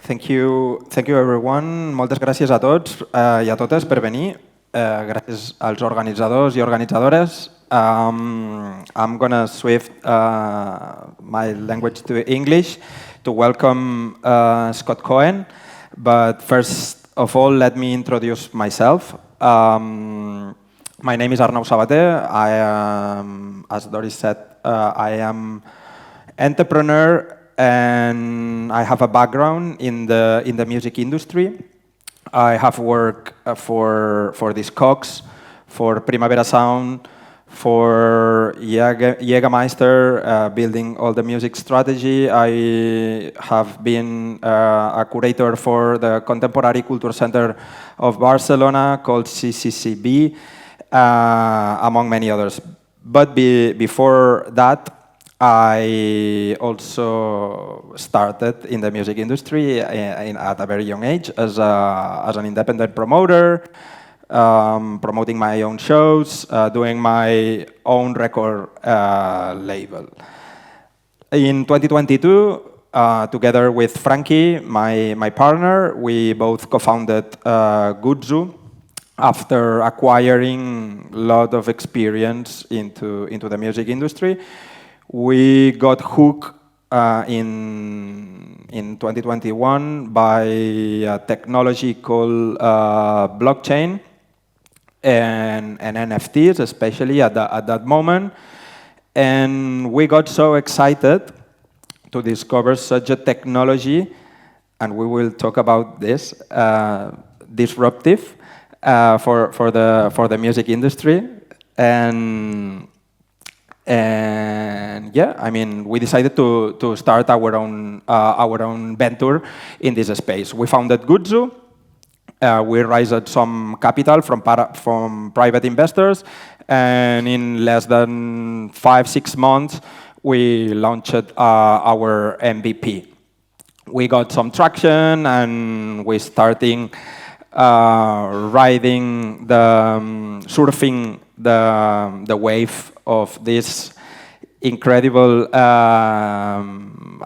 Thank you everyone. Moltes gràcies a tots i a totes per venir. Gràcies als organitzadors i organitzadores. I'm gonna switch my language to English to welcome Scott Cohen. But first of all, let me introduce myself. My name is Arnau Sabaté. I am, as Doris said, I am entrepreneur and I have a background in the music industry. I have worked for Discogs, for Primavera Sound, for Jägermeister, building all the music strategy. I have been a curator for the Contemporary Culture Center of Barcelona called CCCB, among many others. But before that, I also started in the music industry at a very young age as an independent promoter, promoting my own shows, doing my own record label. In 2022, together with Frankie, my partner, we both co-founded Gudzu after acquiring a lot of experience into the music industry. We got hooked in 2021 by a technology called blockchain and NFTs, especially at that moment. And we got so excited to discover such a technology, and we will talk about this, disruptive for the music industry. And yeah, I mean, we decided to start our own venture in this space. We founded Gudzu. We raised some capital from private investors, and in less than 5-6 months, we launched our MVP. We got some traction, and we starting riding surfing the wave of this incredible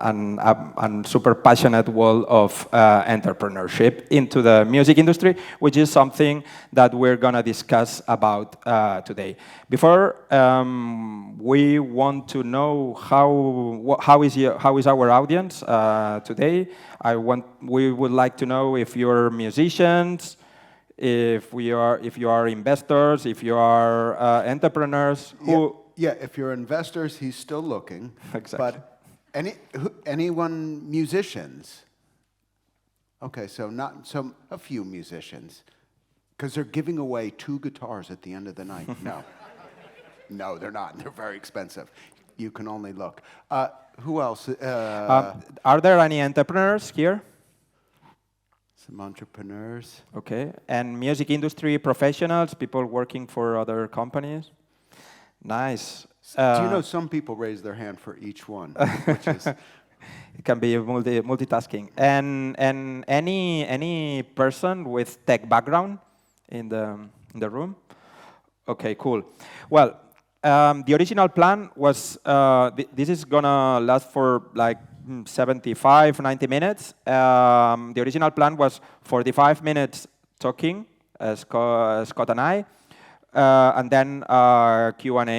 and super passionate world of entrepreneurship into the music industry, which is something that we're gonna discuss about today. Before, we want to know how is our audience today. We would like to know if you're musicians, if you are investors, if you are entrepreneurs. Yeah, if you're investors, he's still looking. Exactly. But anyone musicians? Okay, so a few musicians, because they're giving away 2 guitars at the end of the night. No, they're not. They're very expensive. You can only look. Who else? Are there any entrepreneurs here? Some entrepreneurs. Okay, and music industry professionals, people working for other companies. Nice. Do you know some people raise their hand for each one, which is it can be multitasking. And any person with tech background in the room? Okay, cool. Well, the original plan was this is gonna last for like 75-90 minutes. The original plan was 45 minutes talking, Scott and I. And then Q&A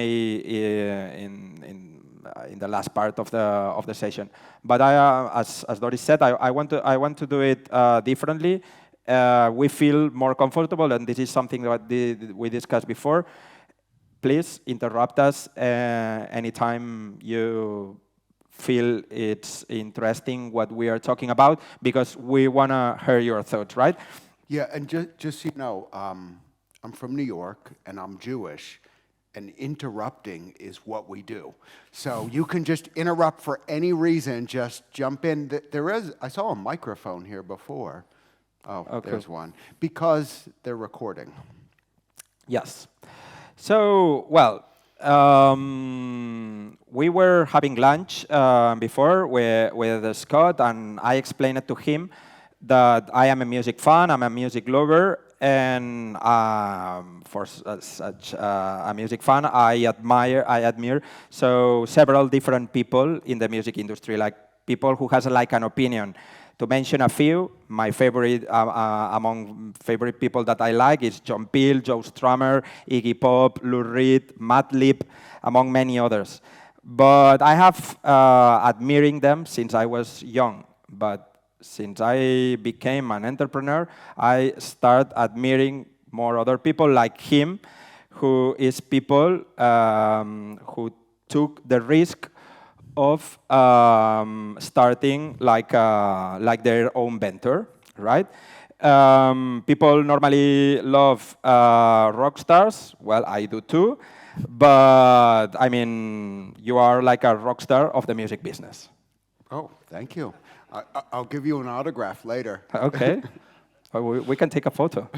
in the last part of the session. But as Doris said, I want to do it differently. We feel more comfortable, and this is something that we discussed before. Please interrupt us anytime you feel it's interesting what we are talking about, because we want to hear your thoughts, right? Yeah, and just so you know, I'm from New York, and I'm Jewish, and interrupting is what we do. So you can just interrupt for any reason, just jump in. I saw a microphone here before. Oh, okay. There's one. Because they're recording. Yes. So, well, we were having lunch before with Scott, and I explained it to him that I am a music fan, I'm a music lover, and for such a music fan, I admire so several different people in the music industry, like people who has like an opinion. To mention a few, my favorite, among favorite people that I like is John Peel, Joe Strummer, Iggy Pop, Lou Reed, Madlib, among many others. But I have admiring them since I was young. But since I became an entrepreneur, I start admiring more other people like him, who is people who took the risk of starting like their own venture, right? People normally love rock stars. Well, I do too. But I mean, you are like a rock star of the music business. Oh, thank you. I'll give you an autograph later. Okay. We can take a photo.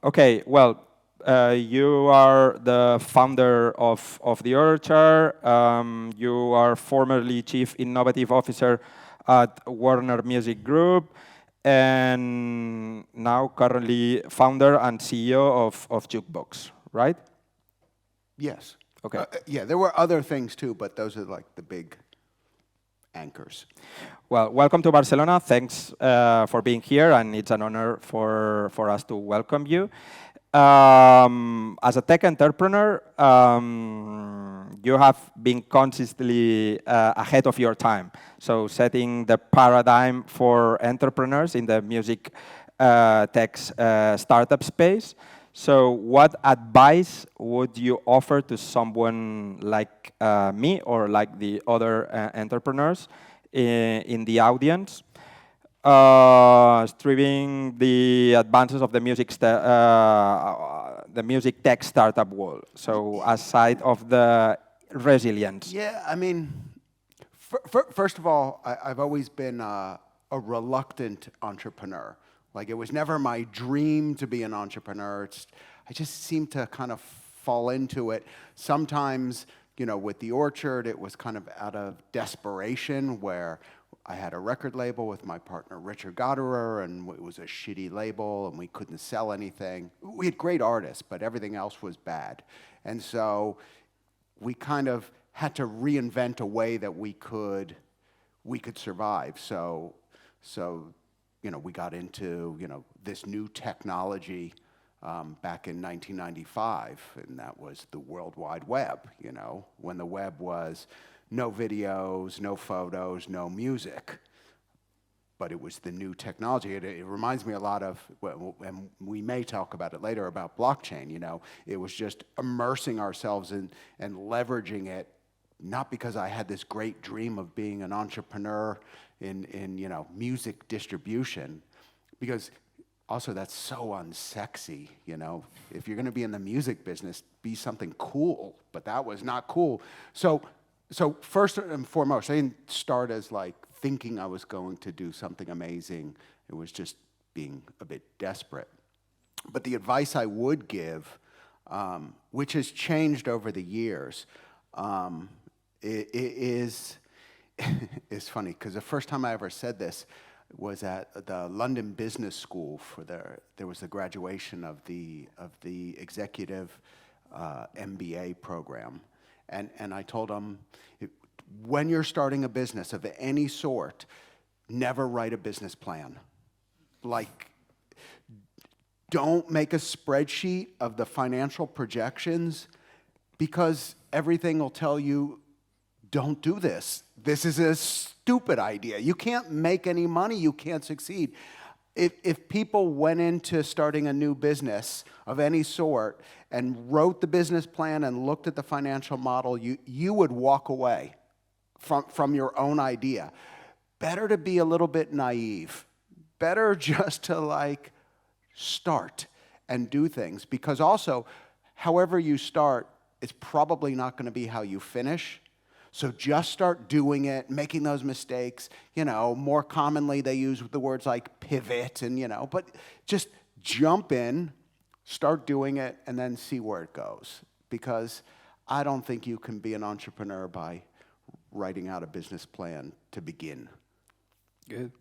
Okay, well, you are the founder of The Orchard. You are formerly Chief Innovative Officer at Warner Music Group, and now currently founder and CEO of Jukebox, right? Yes. Okay. Yeah, there were other things too, but those are like the big anchors. Well, welcome to Barcelona. Thanks for being here, and it's an honor for us to welcome you. As a tech entrepreneur, you have been consistently ahead of your time. So setting the paradigm for entrepreneurs in the music tech startup space. So what advice would you offer to someone like me or like the other entrepreneurs in the audience, striving the advances of the music tech startup world? So aside of the resilience. Yeah, I mean, first of all, I've always been a reluctant entrepreneur. Like, it was never my dream to be an entrepreneur. I just seemed to kind of fall into it. Sometimes, you know, with The Orchard, it was kind of out of desperation, where I had a record label with my partner, Richard Gotterer, and it was a shitty label, and we couldn't sell anything. We had great artists, but everything else was bad. And so we kind of had to reinvent a way that we could survive. So you know, we got into, you know, this new technology back in 1995, and that was the World Wide Web, you know, when the web was no videos, no photos, no music. But it was the new technology. It reminds me a lot of, and we may talk about it later, about blockchain, you know. It was just immersing ourselves in and leveraging it, not because I had this great dream of being an entrepreneur in you know, music distribution, because also that's so unsexy, you know. If you're going to be in the music business, be something cool, but that was not cool. So first and foremost, I didn't start as like thinking I was going to do something amazing. It was just being a bit desperate. But the advice I would give, which has changed over the years, is funny, because the first time I ever said this was at the London Business School. There was the graduation of the executive MBA program, and I told them, when you're starting a business of any sort, never write a business plan. Like, don't make a spreadsheet of the financial projections, because everything will tell you, don't do this. This is a stupid idea. You can't make any money. You can't succeed. If people went into starting a new business of any sort and wrote the business plan and looked at the financial model, you would walk away from your own idea. Better to be a little bit naive. Better just to like start and do things, because also, however you start, it's probably not going to be how you finish. So just start doing it, making those mistakes. You know, more commonly they use the words like pivot and, you know, but just jump in, start doing it, and then see where it goes. Because I don't think you can be an entrepreneur by writing out a business plan to begin. Good.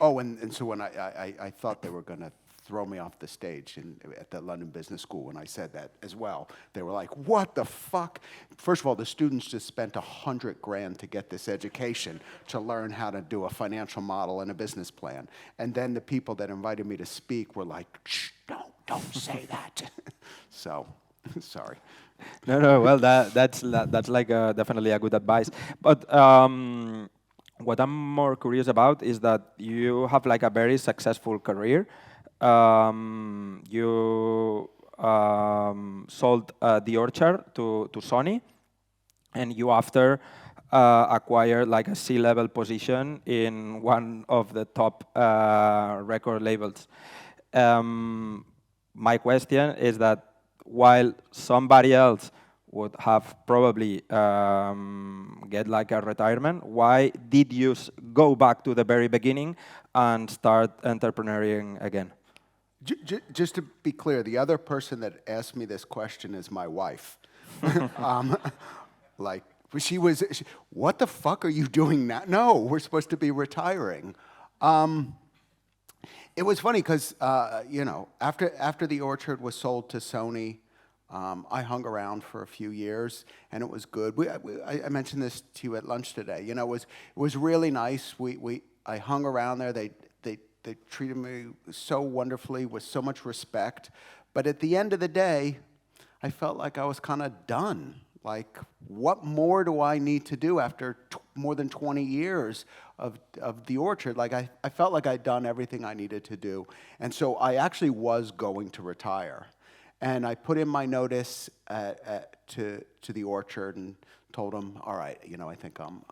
Oh, and so when I thought they were going to throw me off the stage at the London Business School when I said that as well. They were like, what the fuck? First of all, the students just spent $100,000 to get this education to learn how to do a financial model and a business plan. And then the people that invited me to speak were like, shh, don't say that. So, sorry. No. Well, that's like definitely a good advice. But what I'm more curious about is that you have like a very successful career. You sold The Orchard to Sony, and you after acquired like a C-level position in one of the top record labels. My question is that while somebody else would have probably get like a retirement, why did you go back to the very beginning and start entrepreneuring again? Just to be clear, the other person that asked me this question is my wife. Like, what the fuck are you doing now? No, we're supposed to be retiring. It was funny because, after The Orchard was sold to Sony, I hung around for a few years, and it was good. I mentioned this to you at lunch today. You know, it was really nice. I hung around there. They treated me so wonderfully with so much respect. But at the end of the day, I felt like I was kind of done. Like, what more do I need to do after more than 20 years of The Orchard? Like, I felt like I'd done everything I needed to do. And so I actually was going to retire. And I put in my notice to The Orchard and told them, all right, I think I'm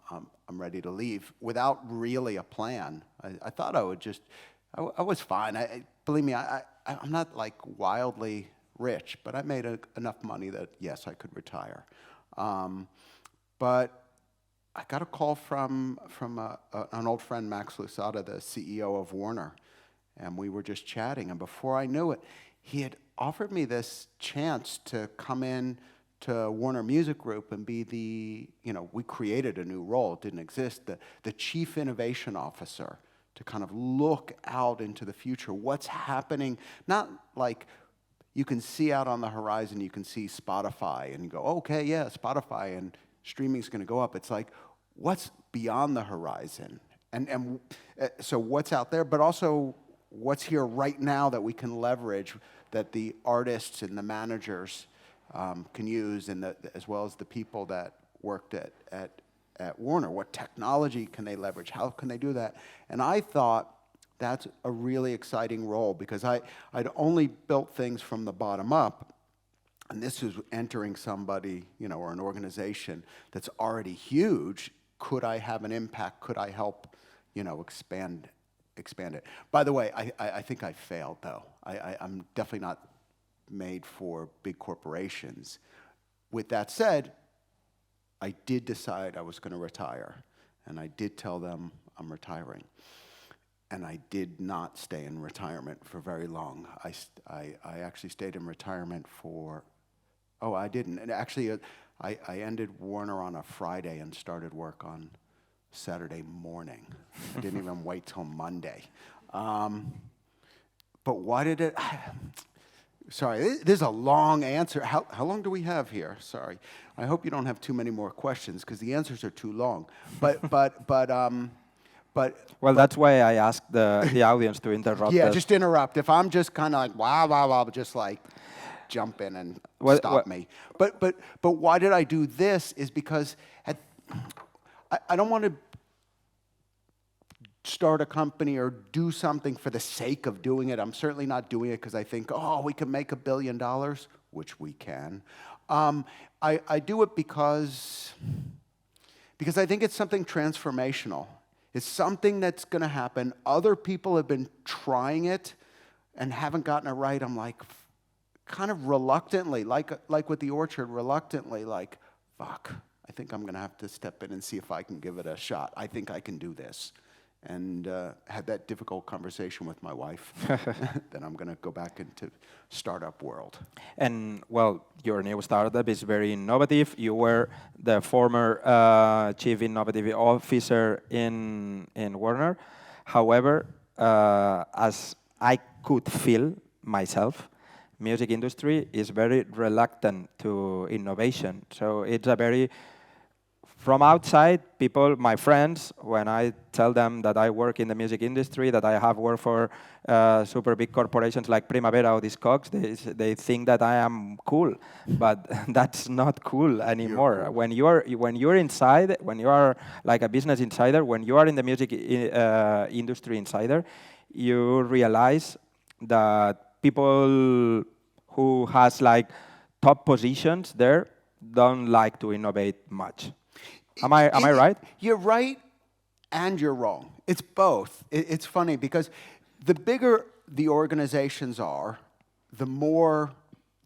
ready to leave, without really a plan. I thought I would just, I was fine. Believe me, I'm not like wildly rich, but I made enough money that, yes, I could retire. But I got a call from an old friend, Max Lusada, the CEO of Warner, and we were just chatting. And before I knew it, he had offered me this chance to come in to Warner Music Group and be we created a new role, it didn't exist, the Chief Innovation Officer, to kind of look out into the future, what's happening, not like you can see out on the horizon, you can see Spotify and go, okay, yeah, Spotify and streaming's gonna go up. It's like, what's beyond the horizon? And so what's out there, but also what's here right now that we can leverage, that the artists and the managers can use, and as well as the people that worked at Warner. What technology can they leverage? How can they do that? And I thought that's a really exciting role, because I'd only built things from the bottom up, and this is entering somebody, or an organization that's already huge. Could I have an impact? Could I help, expand it? By the way, I think I failed, though. I'm definitely not made for big corporations. With that said, I did decide I was going to retire, and I did tell them I'm retiring. And I did not stay in retirement for very long. I actually stayed in retirement for, I didn't. And actually, I ended Warner on a Friday and started work on Saturday morning. I didn't even wait till Monday. But why did it? Sorry, this is a long answer. How long do we have here? Sorry. I hope you don't have too many more questions, because the answers are too long. Well, that's why I asked the audience to interrupt. Yeah, just interrupt. If I'm just kind of like, wow, just like jump in and stop me. But why did I do this is because I don't want to start a company or do something for the sake of doing it. I'm certainly not doing it because I think, we can make $1 billion, which we can. I do it because I think it's something transformational. It's something that's going to happen. Other people have been trying it and haven't gotten it right. I'm like, kind of reluctantly, like with The Orchard, reluctantly, like, fuck, I think I'm going to have to step in and see if I can give it a shot. I think I can do this. And had that difficult conversation with my wife. Then I'm going to go back into startup world. And, well, your new startup is very innovative. You were the former Chief Innovative Officer in Warner. However, as I could feel myself, music industry is very reluctant to innovation. So it's a very, from outside, people, my friends, when I tell them that I work in the music industry, that I have worked for super big corporations like Primavera or Discogs, they think that I am cool, but that's not cool anymore. Cool. When you're inside, when you are like a business insider, when you are in the music industry insider, you realize that people who has like top positions there don't like to innovate much. Am I right? You're right and you're wrong. It's both. It's funny because the bigger the organizations are, the more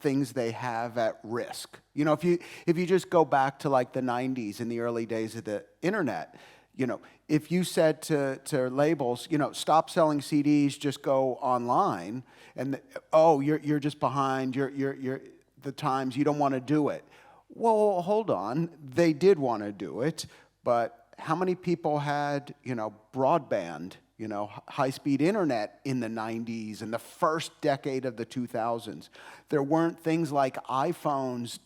things they have at risk. You know, if you just go back to like the 90s in the early days of the internet, you know, if you said to labels, you know, stop selling CDs, just go online, and you're just behind, you're the times, you don't want to do it. Well, hold on. They did want to do it, but how many people had, you know, broadband, you know, high-speed internet in the 90s and the first decade of the 2000s? There weren't things like iPhones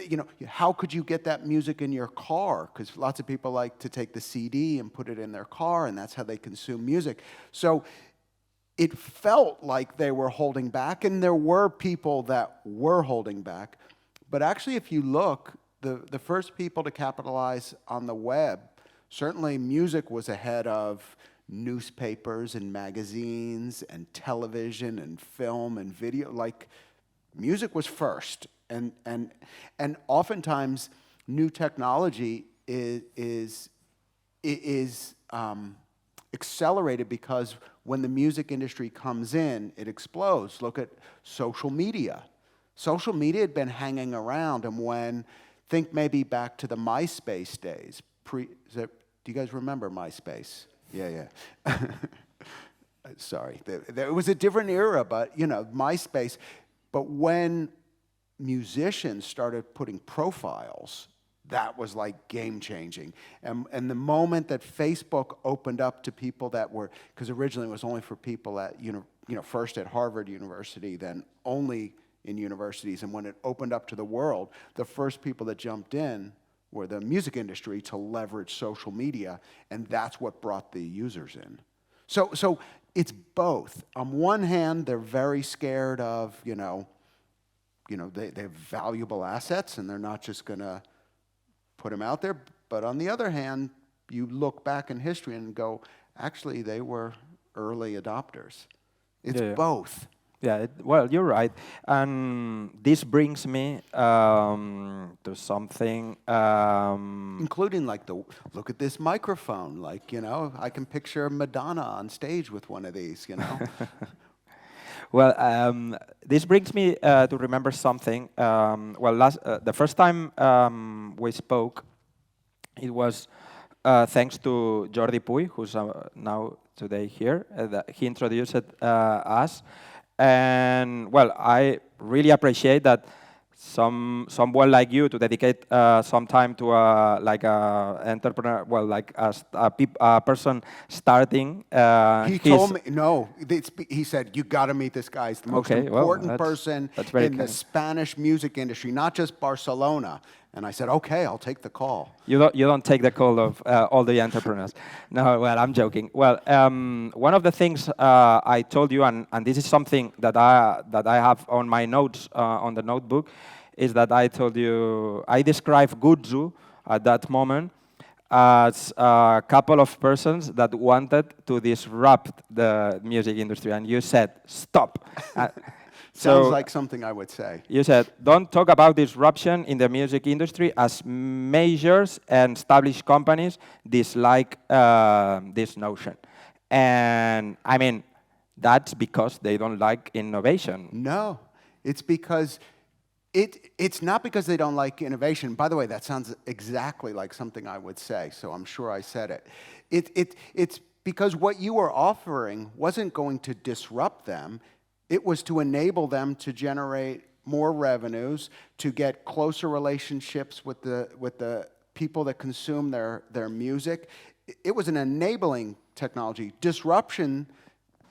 you know, how could you get that music in your car? Because lots of people like to take the CD and put it in their car, and that's how they consume music. So it felt like they were holding back, and there were people that were holding back. But actually, if you look, the first people to capitalize on the web, certainly music was ahead of newspapers and magazines and television and film and video. Like, music was first. And oftentimes, new technology is accelerated because when the music industry comes in, it explodes. Look at social media. Social media had been hanging around, and think maybe back to the MySpace days. Do you guys remember MySpace? Yeah. Sorry. It was a different era, but, you know, MySpace. But when musicians started putting profiles, that was like game-changing. And the moment that Facebook opened up to people that were, because originally it was only for people at, first at Harvard University, then only in universities, and when it opened up to the world, the first people that jumped in were the music industry to leverage social media, and that's what brought the users in. So it's both. On one hand, they're very scared of, they have valuable assets, and they're not just going to put them out there. But on the other hand, you look back in history and go, actually, they were early adopters. It's both. Yeah, well, you're right. And this brings me to something... including like look at this microphone. Like, I can picture Madonna on stage with one of these, Well, this brings me to remember something. The first time we spoke, it was thanks to Jordi Puy, who's now today here. He introduced us. And, well, I really appreciate that someone like you to dedicate some time to entrepreneur, well, like a person starting. He told me, no, he said, you got to meet this guy. He's the most important person in the Spanish music industry, not just Barcelona. And I said, okay, I'll take the call. You don't take the call of all the entrepreneurs. No, well, I'm joking. Well, one of the things I told you, and this is something that I have on my notes on the notebook, is that I told you, I described Gudzu at that moment as a couple of persons that wanted to disrupt the music industry, and you said, stop. Sounds like something I would say. You said, don't talk about disruption in the music industry as majors and established companies dislike this notion. And, I mean, that's because they don't like innovation. No, it's because... It's not because they don't like innovation. By the way, that sounds exactly like something I would say, so I'm sure I said it. It's because what you were offering wasn't going to disrupt them. It was to enable them to generate more revenues, to get closer relationships with the people that consume their music. It was an enabling technology. Disruption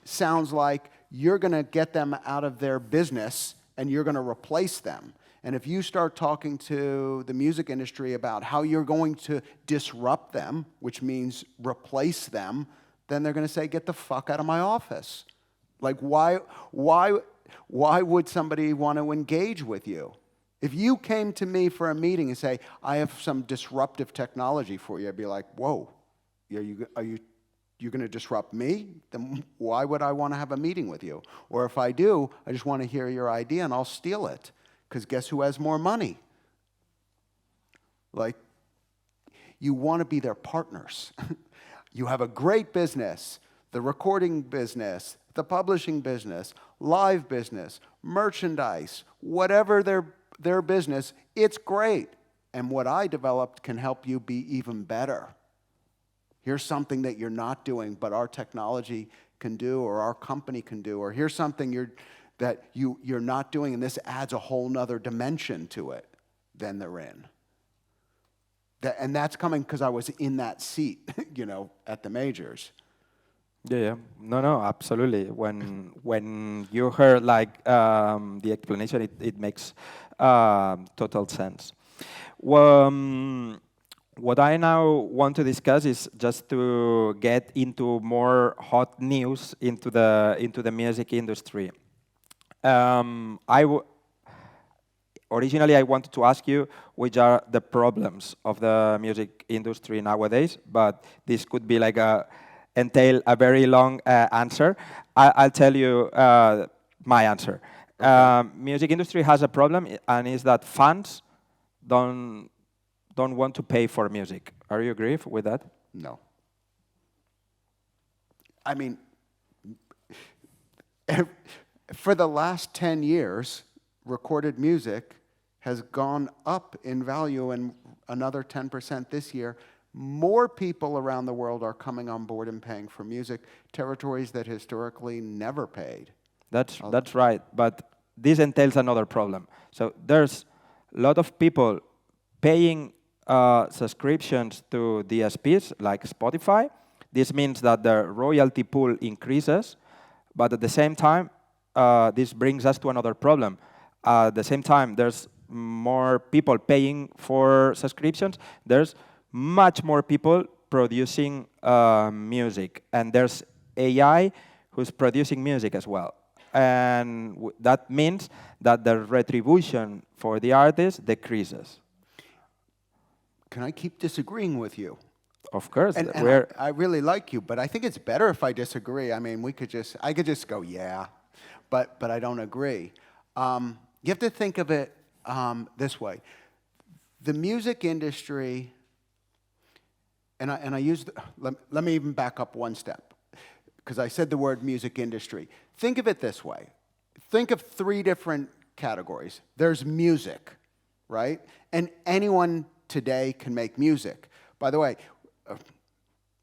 sounds like you're going to get them out of their business and you're going to replace them. And if you start talking to the music industry about how you're going to disrupt them, which means replace them, then they're going to say, get the fuck out of my office. Like, why would somebody want to engage with you? If you came to me for a meeting and say, I have some disruptive technology for you, I'd be like, whoa, you're going to disrupt me? Then why would I want to have a meeting with you? Or if I do, I just want to hear your idea and I'll steal it. Because guess who has more money? Like, you want to be their partners. You have a great business, the recording business, the publishing business, live business, merchandise, whatever their business, it's great. And what I developed can help you be even better. Here's something that you're not doing, but our technology can do, or our company can do, or here's something you're not doing, and this adds a whole nother dimension to it than they're in. And that's coming because I was in that seat, at the majors. Yeah. No, absolutely. When you heard the explanation, it makes total sense. Well, what I now want to discuss is just to get into more hot news into the music industry. Originally, I wanted to ask you which are the problems of the music industry nowadays, but this could be entail a very long answer. I'll tell you my answer. Okay. Music industry has a problem, and is that fans don't want to pay for music. Are you agree with that? No. I mean, for the last 10 years, recorded music has gone up in value, and another 10% this year. More people around the world are coming on board and paying for music, territories that historically never paid. That's right, but this entails another problem. So there's a lot of people paying subscriptions to DSPs like Spotify. This means that the royalty pool increases, but at the same time, this brings us to another problem. At the same time, there's more people paying for subscriptions. There's much more people producing music, and there's AI who's producing music as well. And that means that the retribution for the artist decreases. Can I keep disagreeing with you? Of course. And I really like you, but I think it's better if I disagree. I mean, I could just go, yeah, but I don't agree. You have to think of it this way. The music industry, and I use, let me even back up one step, because I said the word music industry. Think of it this way. Think of 3 different categories. There's music, right? And anyone today can make music. By the way,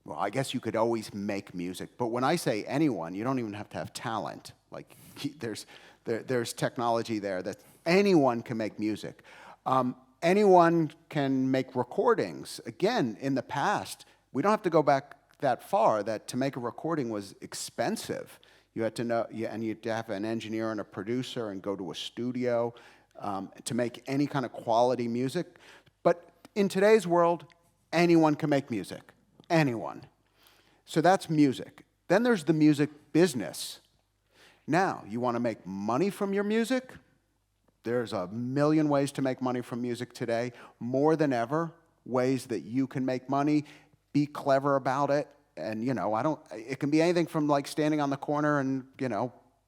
well, I guess you could always make music, but when I say anyone, you don't even have to have talent. Like, there's technology there that anyone can make music. Anyone can make recordings. Again, in the past, we don't have to go back that far, that to make a recording was expensive. You had to know, and you'd have an engineer and a producer and go to a studio to make any kind of quality music. But in today's world, anyone can make music. Anyone. So that's music. Then there's the music business. Now, you want to make money from your music? There's a million ways to make money from music today, more than ever, ways that you can make money, be clever about it. And, it can be anything from like standing on the corner and,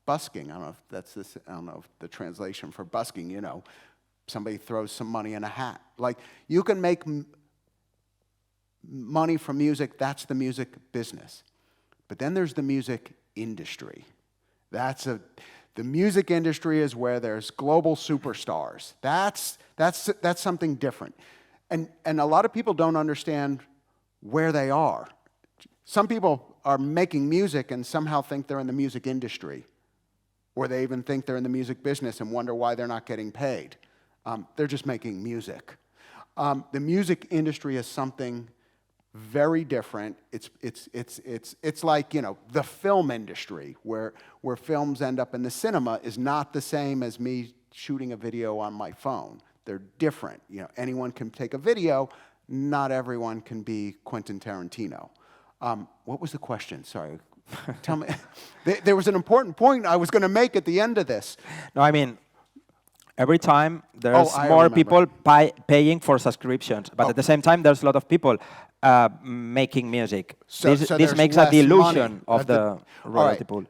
busking. I don't know if the translation for busking, somebody throws some money in a hat. Like, you can make money from music, that's the music business. But then there's the music industry. The music industry is where there's global superstars. That's something different. And a lot of people don't understand where they are. Some people are making music and somehow think they're in the music industry. Or they even think they're in the music business and wonder why they're not getting paid. They're just making music. The music industry is something very different. It's like, you know, the film industry, where films end up in the cinema is not the same as me shooting a video on my phone. They're different. You know, anyone can take a video. Not everyone can be Quentin Tarantino. What was the question? Sorry. Tell me. There was an important point I was going to make at the end of this. No, I mean, every time there's more people paying for subscriptions, but at the same time there's a lot of people making music. So this makes a dilution of the royalty pool.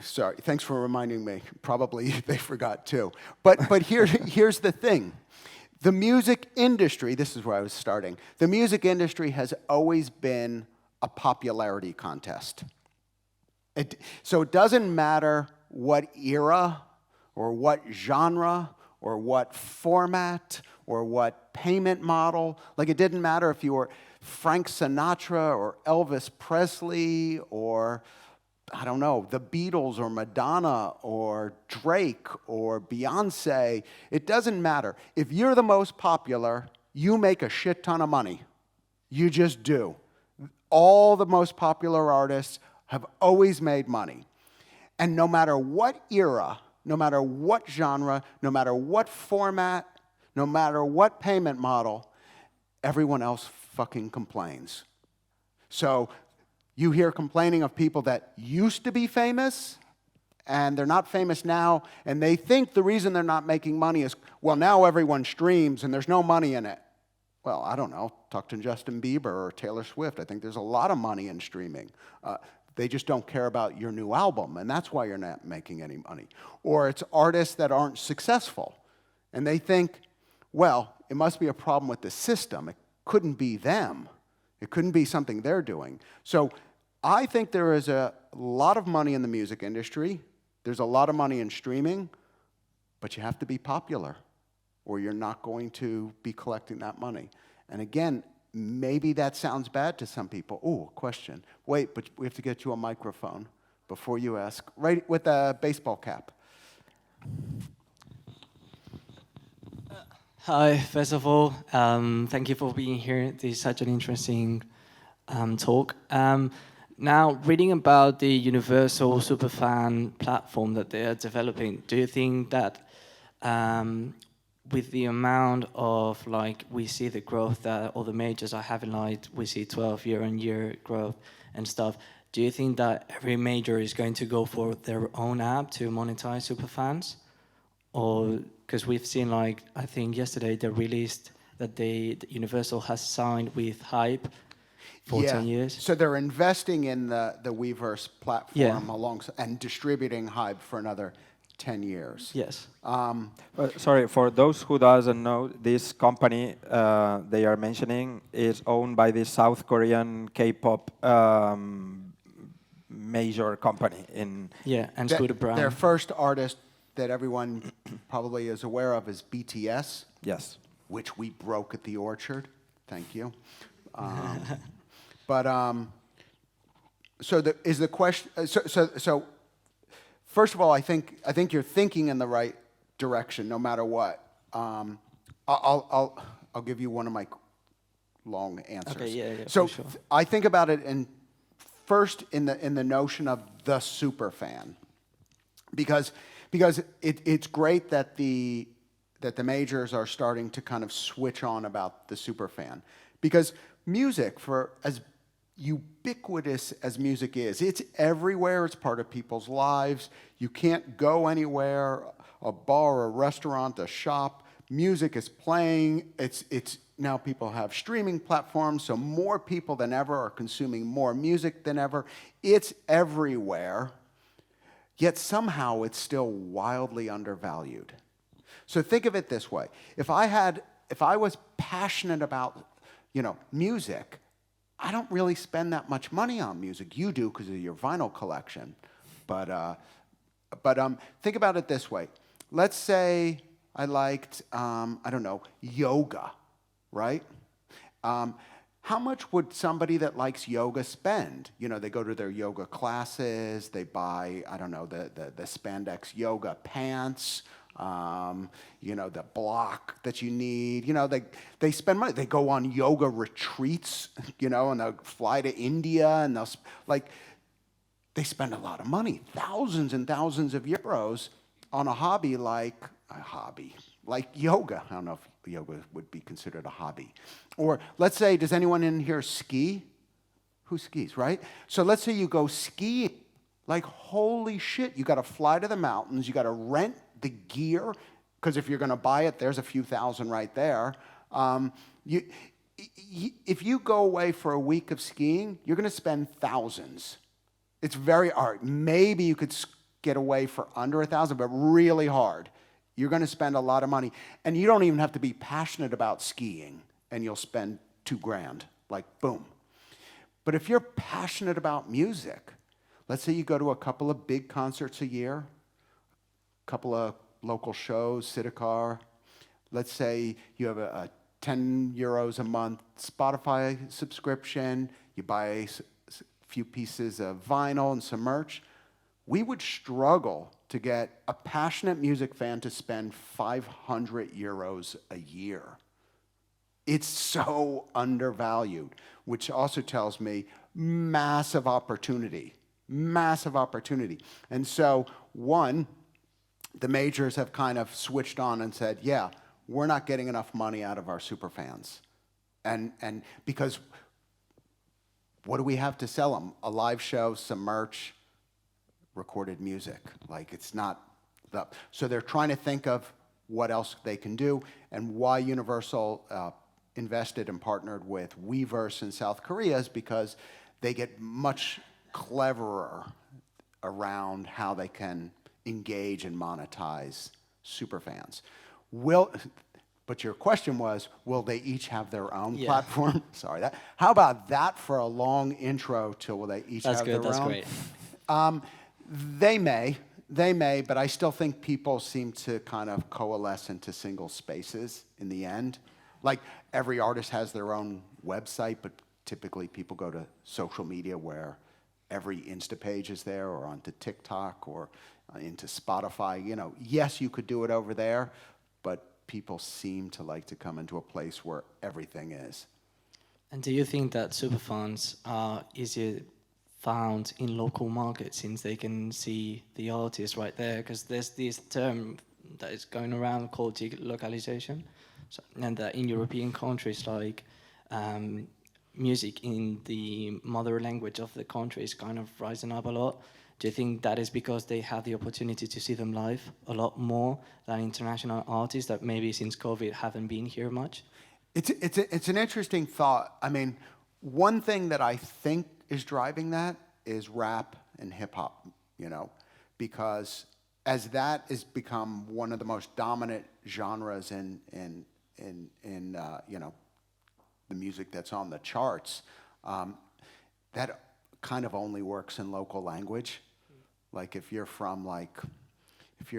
Sorry, thanks for reminding me. Probably they forgot too. But here's the thing. The music industry, this is where I was starting, the music industry has always been a popularity contest. So it doesn't matter what era or what genre or what format or what payment model. Like, it didn't matter if you were Frank Sinatra or Elvis Presley or, I don't know, the Beatles or Madonna or Drake or Beyonce. It doesn't matter. If you're the most popular, you make a shit ton of money. You just do. All the most popular artists have always made money. And no matter what era, no matter what genre, no matter what format, no matter what payment model, everyone else fucking complains. So you hear complaining of people that used to be famous, and they're not famous now, and they think the reason they're not making money is, well, now everyone streams and there's no money in it. Well, I don't know, talk to Justin Bieber or Taylor Swift. I think there's a lot of money in streaming. They just don't care about your new album, and that's why you're not making any money. Or it's artists that aren't successful, and they think, well, it must be a problem with the system. It couldn't be them. It couldn't be something they're doing. So I think there is a lot of money in the music industry. There's a lot of money in streaming, but you have to be popular, or you're not going to be collecting that money. And again, maybe that sounds bad to some people. Oh, question. Wait, but we have to get you a microphone before you ask. Right with a baseball cap. Hi, first of all, thank you for being here. This is such an interesting talk. Now, reading about the universal superfan platform that they are developing, do you think that with the amount of, like, we see the growth that all the majors are having, like, we see 12 year-on-year growth and stuff, do you think that every major is going to go for their own app to monetize superfans? Or, because we've seen, like, I think yesterday they released that the Universal has signed with Hype for 10 years. So they're investing in the Weverse platform alongside and distributing Hype for another 10 years. Yes. Sorry, for those who doesn't know, this company they are mentioning is owned by the South Korean K-pop major company in. Yeah, and Scooter Brown. Their first artist that everyone probably is aware of is BTS. Yes. Which we broke at the Orchard. Thank you. So the question. So first of all, I think you're thinking in the right direction, no matter what. I'll give you one of my long answers. Okay. Yeah. So for sure. I think about it first in the notion of the super fan, because it's great that the majors are starting to kind of switch on about the super fan, because music, for as ubiquitous as music is, it's everywhere. It's part of people's lives. You can't go anywhere, a bar, a restaurant, a shop. Music is playing. It's now people have streaming platforms, so more people than ever are consuming more music than ever. It's everywhere. Yet somehow it's still wildly undervalued. So think of it this way. If I was passionate about, music, I don't really spend that much money on music. You do because of your vinyl collection. But think about it this way. Let's say I liked, yoga, right? How much would somebody that likes yoga spend? They go to their yoga classes, they buy, the spandex yoga pants, the block that you need. They spend money. They go on yoga retreats, and they'll fly to India, and they spend a lot of money, thousands and thousands of euros on a hobby like yoga. I don't know if yoga would be considered a hobby. Or let's say, does anyone in here ski? Who skis, right? So let's say you go skiing. Like, holy shit, you got to fly to the mountains, you got to rent the gear, because if you're going to buy it, there's a few thousand right there. If you go away for a week of skiing, you're going to spend thousands. It's very hard. Maybe you could get away for under 1,000, but really hard. You're going to spend a lot of money. And you don't even have to be passionate about skiing, and you'll spend $2,000, like boom. But if you're passionate about music, let's say you go to a couple of big concerts a year, a couple of local shows, Sidecar. Let's say you have a 10 euros a month Spotify subscription, you buy a few pieces of vinyl and some merch. We would struggle to get a passionate music fan to spend 500 euros a year. It's so undervalued, which also tells me massive opportunity. Massive opportunity. And so, one, the majors have kind of switched on and said, yeah, we're not getting enough money out of our superfans. And because what do we have to sell them? A live show, some merch, recorded music. Like, it's not the... So they're trying to think of what else they can do, and why Universal invested and partnered with Weverse in South Korea is because they get much cleverer around how they can engage and monetize superfans. But your question was, will they each have their own platform? Sorry. How about that for a long intro to will they each have their own? That's great. They may, but I still think people seem to kind of coalesce into single spaces in the end. Like, every artist has their own website, but typically people go to social media where every Insta page is there, or onto TikTok, or into Spotify. Yes, you could do it over there, but people seem to like to come into a place where everything is. And do you think that superfans are easier found in local markets, since they can see the artist right there? Because there's this term that is going around called localization. And in European countries, like music in the mother language of the country is kind of rising up a lot. Do you think that is because they have the opportunity to see them live a lot more than international artists that maybe since COVID haven't been here much? It's an interesting thought. I mean, one thing that I think is driving that is rap and hip hop, because as that has become one of the most dominant genres in the music that's on the charts, that kind of only works in local language. Like, if you're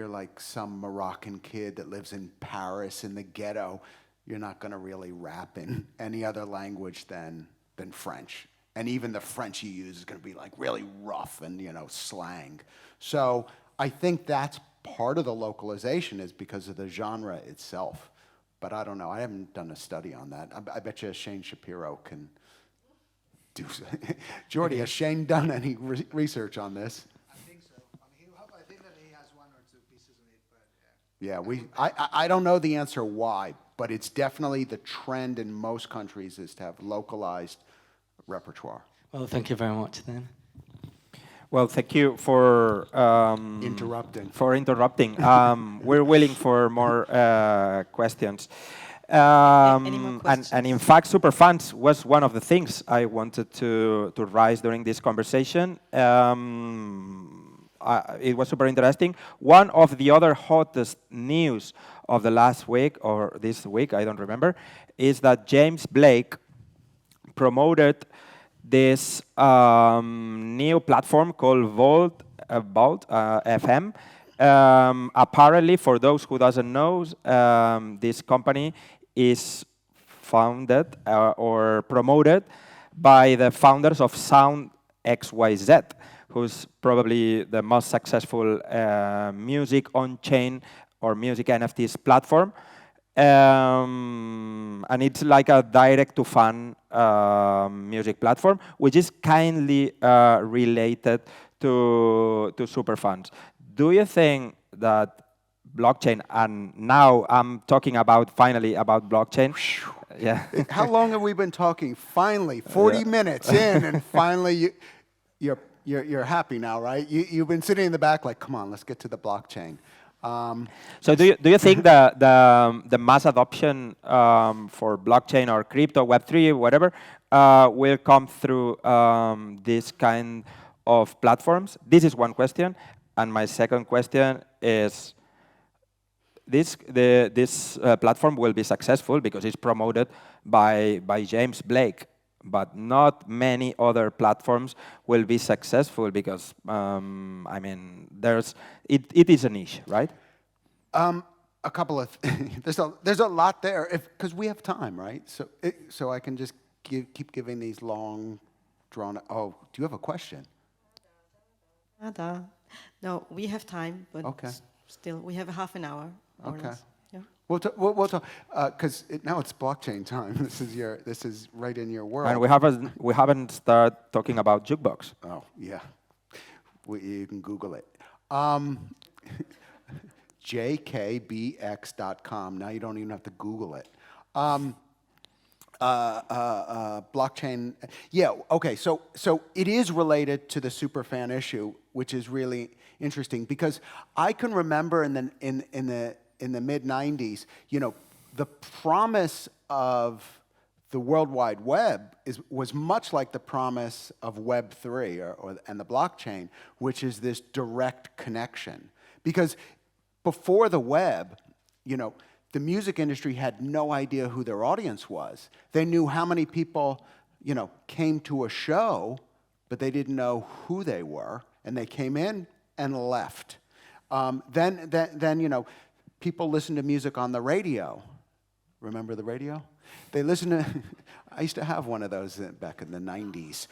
like some Moroccan kid that lives in Paris in the ghetto, you're not going to really rap in any other language than French. And even the French you use is going to be like really rough and slang. So I think that's part of the localization, is because of the genre itself. But I don't know. I haven't done a study on that. I bet you Shane Shapiro can do. Jordy, has Shane done any research on this? I think so. I think that he has one or two pieces on it, but yeah. I don't know the answer why, but it's definitely the trend in most countries is to have localized repertoire. Well, thank you very much then. Well, thank you for interrupting. We're willing for more questions. Any more questions? And in fact, superfans was one of the things I wanted to raise during this conversation. It was super interesting. One of the other hottest news of the last week, or this week, I don't remember, is that James Blake promoted this new platform called Vault FM. Apparently, for those who doesn't know, this company is founded or promoted by the founders of Sound XYZ, who's probably the most successful music on-chain or music NFTs platform. And it's like a direct-to-fan music platform, which is kindly related to superfans. Do you think that blockchain, and now I'm talking about finally about blockchain. Yeah. How long have we been talking? Finally, 40 minutes in, and finally you're happy now, right? You've been sitting in the back like, come on, let's get to the blockchain. So do you think the mass adoption for blockchain or crypto, Web3, whatever, will come through this kind of platforms? This is one question. And my second question is, this platform will be successful because it's promoted by James Blake, but not many other platforms will be successful because, I mean, it is a niche, right? A couple of there's a lot there because we have time, right? So I can just keep giving these long, drawn. Oh, do you have a question? Nada. No, we have time, but okay. Still, we have a half an hour. Okay. Yeah. We'll talk because now it's blockchain time. This is right in your world. And we haven't started talking about jukebox. Oh yeah, you can Google it. jkbx.com. Now you don't even have to Google it. Blockchain. Yeah. Okay. So it is related to the superfan issue, which is really interesting because I can remember in the mid '90s, you know, the promise of the World Wide Web was much like the promise of Web3 and the blockchain, which is this direct connection. Because before the web, you know, the music industry had no idea who their audience was. They knew how many people, you know, came to a show, but they didn't know who they were, and they came in and left. Then you know, people listened to music on the radio. Remember the radio? They listened to, I used to have one of those back in the 90s.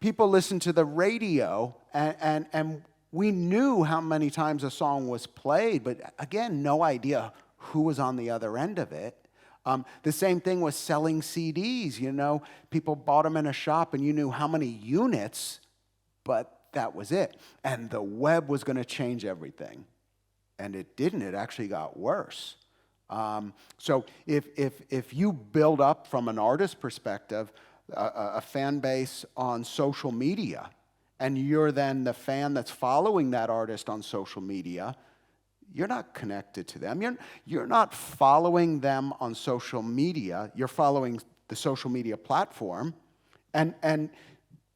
People listened to the radio, and we knew how many times a song was played, but again, no idea who was on the other end of it. The same thing was selling CDs, you know. People bought them in a shop, and you knew how many units, but that was it. And the web was going to change everything. And it didn't. It actually got worse. So if you build up from an artist perspective a fan base on social media, and you're then the fan that's following that artist on social media, you're not connected to them. You're not following them on social media. You're following the social media platform. And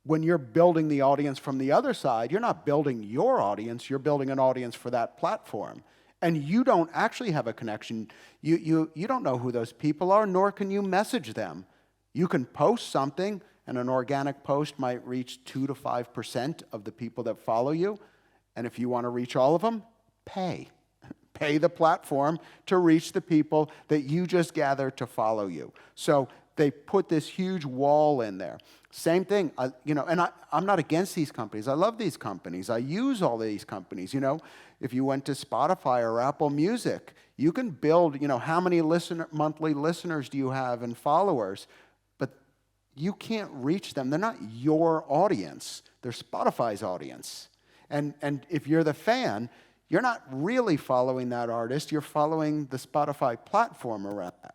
when you're building the audience from the other side, you're not building your audience. You're building an audience for that platform. And you don't actually have a connection. You don't know who those people are, nor can you message them. You can post something, and an organic post might reach 2 to 5% of the people that follow you. And if you want to reach all of them, pay. Pay the platform to reach the people that you just gathered to follow you. So they put this huge wall in there. Same thing, you know, and I'm not against these companies. I love these companies. I use all these companies. You know, if you went to Spotify or Apple Music, you can build, you know, how many monthly listeners do you have and followers? But you can't reach them. They're not your audience. They're Spotify's audience. And if you're the fan, you're not really following that artist. You're following the Spotify platform around that.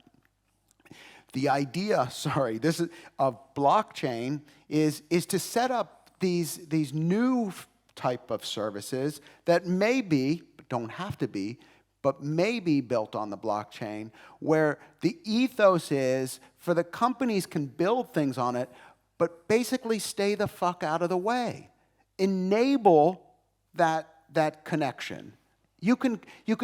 The idea, of blockchain is to set up these new type of services that may be, but don't have to be, but may be built on the blockchain, where the ethos is for the companies can build things on it, but basically stay the fuck out of the way. Enable that connection. You can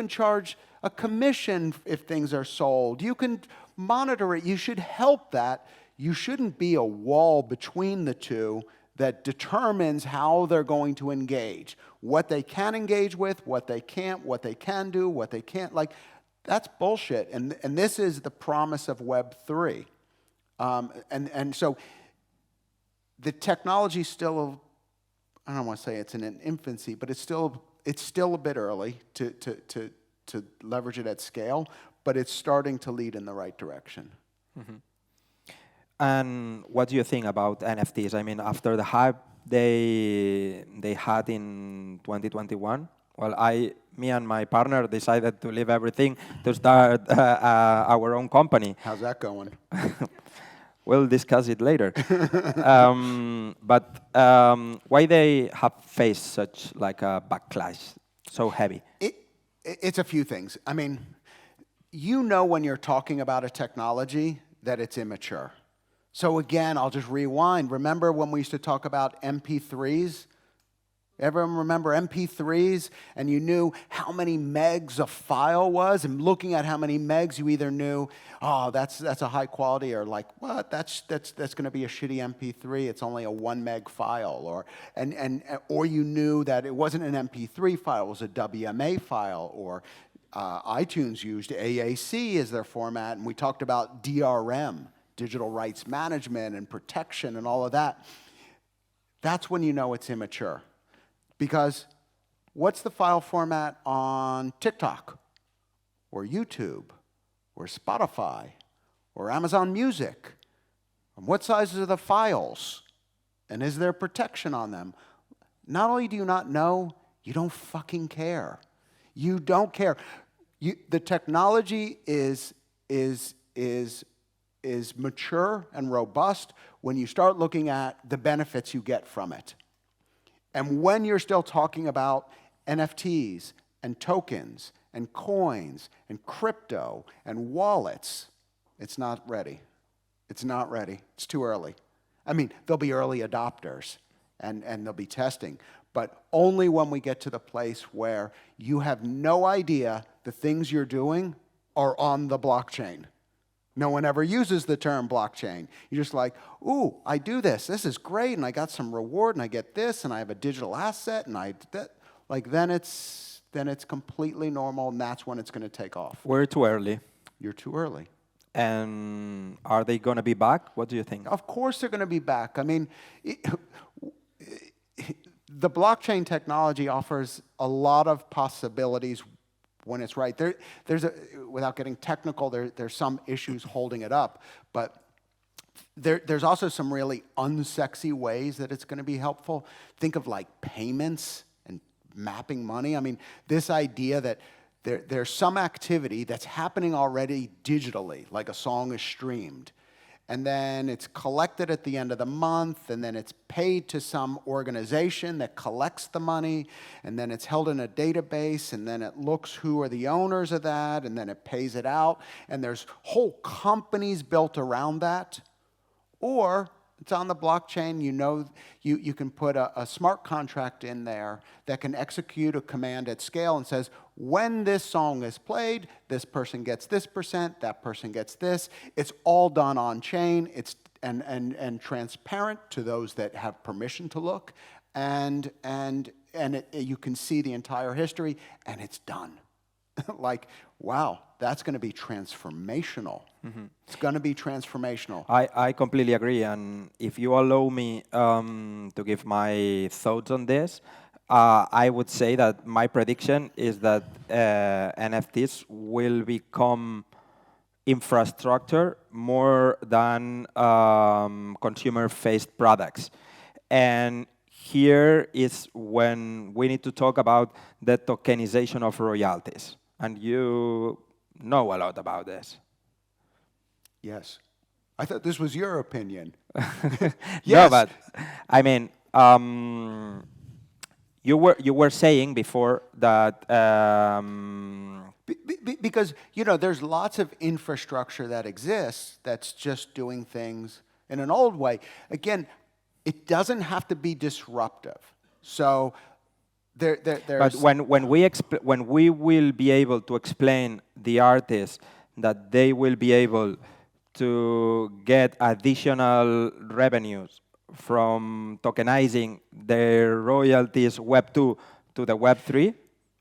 charge a commission if things are sold. You can monitor it. You should help that. You shouldn't be a wall between the two that determines how they're going to engage. What they can engage with, what they can't, what they can do, what they can't. Like, that's bullshit. And this is the promise of Web3. And so the technology's still, I don't want to say it's in an infancy, but it's still a bit early to leverage it at scale, but it's starting to lead in the right direction. And what do you think about NFTs? I mean, after the hype they had in 2021, well, me and my partner decided to leave everything to start our own company. How's that going? We'll discuss it later. But why they have faced such like a backlash so heavy? It's a few things. I mean, you know when you're talking about a technology that it's immature. So again, I'll just rewind. Remember when we used to talk about MP3s? Everyone remember MP3s? And you knew how many megs a file was, and looking at how many megs, you either knew, oh, that's a high quality, or like, what? That's going to be a shitty MP3. It's only a 1 meg file, or you knew that it wasn't an MP3 file, it was a WMA file, or iTunes used AAC as their format, and we talked about DRM, digital rights management and protection and all of that. That's when you know it's immature. Because what's the file format on TikTok, or YouTube, or Spotify, or Amazon Music? And what sizes are the files? And is there protection on them? Not only do you not know, you don't fucking care. You don't care. The technology is mature and robust when you start looking at the benefits you get from it. And when you're still talking about NFTs and tokens and coins and crypto and wallets, it's not ready. It's not ready. It's too early. I mean, there'll be early adopters and there'll be testing, but only when we get to the place where you have no idea the things you're doing are on the blockchain. No one ever uses the term blockchain. You're just like, ooh, I do this. This is great, and I got some reward, and I get this, and I have a digital asset, and then it's completely normal, and that's when it's going to take off. We're too early. You're too early. And are they going to be back? What do you think? Of course they're going to be back. I mean, the blockchain technology offers a lot of possibilities when it's right. Without getting technical, there's some issues holding it up, but there's also some really unsexy ways that it's going to be helpful. Think of like payments and mapping money. I mean, this idea that there's some activity that's happening already digitally, like a song is streamed, and then it's collected at the end of the month, and then it's paid to some organization that collects the money, and then it's held in a database, and then it looks who are the owners of that, and then it pays it out, and there's whole companies built around that. Or it's on the blockchain. You know, you can put a smart contract in there that can execute a command at scale and says, when this song is played, this person gets this percent, that person gets this. It's all done on chain. It's and transparent to those that have permission to look, and you can see the entire history, and it's done. Like, wow, that's going to be transformational. Mm-hmm. It's going to be transformational. I completely agree, and if you allow me to give my thoughts on this, I would say that my prediction is that NFTs will become infrastructure more than consumer-faced products. And here is when we need to talk about the tokenization of royalties. And you know a lot about this. Yes. I thought this was your opinion. No, Yes. but I mean, you were saying before that because there's lots of infrastructure that exists that's just doing things in an old way. Again, it doesn't have to be disruptive. So there's. But when we will be able to explain the artists that they will be able to get additional revenues from tokenizing their royalties Web 2 to the Web 3,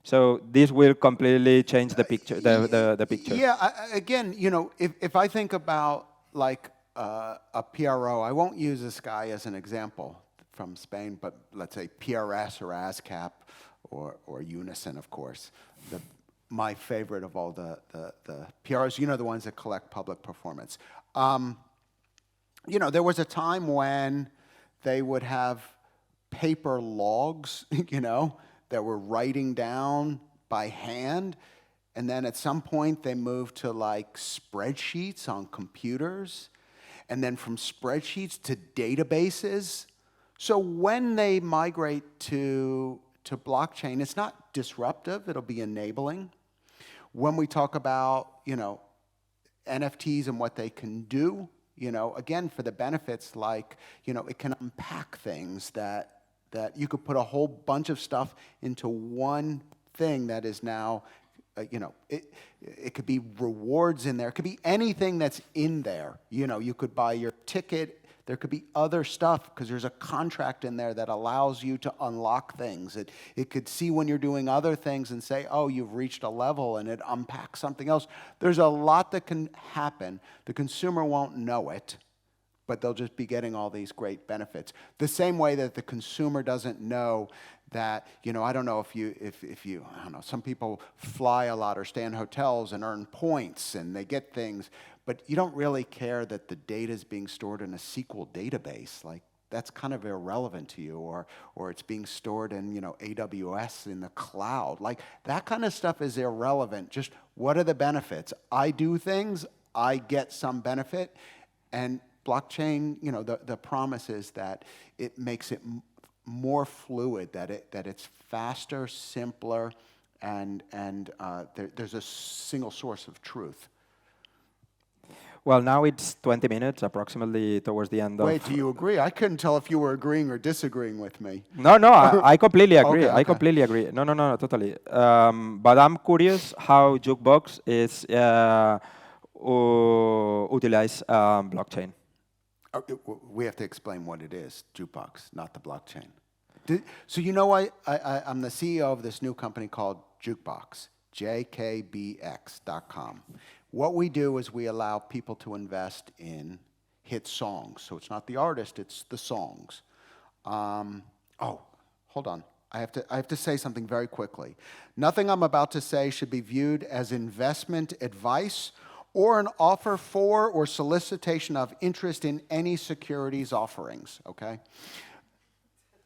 so this will completely change the picture. The picture. Yeah. Again, if I think about like a PRO, I won't use this guy as an example from Spain, but let's say PRS or ASCAP or Unison, of course. my favorite of all the PRs, you know, the ones that collect public performance. You know, there was a time when they would have paper logs, you know, that were writing down by hand. And then at some point they moved to like spreadsheets on computers. And then from spreadsheets to databases. So when they migrate to blockchain, it's not disruptive, it'll be enabling. When we talk about, you know, NFTs and what they can do, you know, again, for the benefits, like, you know, it can unpack things that you could put a whole bunch of stuff into one thing that is now, you know, it could be rewards in there. It could be anything that's in there. You know, you could buy your ticket. There could be other stuff because there's a contract in there that allows you to unlock things. It could see when you're doing other things and say, oh, you've reached a level, and it unpacks something else. There's a lot that can happen. The consumer won't know it, but they'll just be getting all these great benefits. The same way that the consumer doesn't know that, you know, I don't know if you, I don't know, some people fly a lot or stay in hotels and earn points and they get things, but you don't really care that the data is being stored in a SQL database. Like, that's kind of irrelevant to you, or it's being stored in, you know, AWS in the cloud. Like, that kind of stuff is irrelevant. Just what are the benefits? I do things, I get some benefit, and blockchain, you know, the promise is that it makes it more fluid, that it's faster, simpler, and there's a single source of truth. Well, now it's 20 minutes, approximately towards the end of... Wait, do you agree? I couldn't tell if you were agreeing or disagreeing with me. No, I completely agree. Okay. I completely agree. No, totally. But I'm curious how Jukebox is utilize blockchain. We have to explain what it is, Jukebox, not the blockchain. So you know, I'm the CEO of this new company called Jukebox, jkbx.com. What we do is we allow people to invest in hit songs. So it's not the artist, it's the songs. Oh, hold on. I have to say something very quickly. Nothing I'm about to say should be viewed as investment advice or an offer for or solicitation of interest in any securities offerings, okay?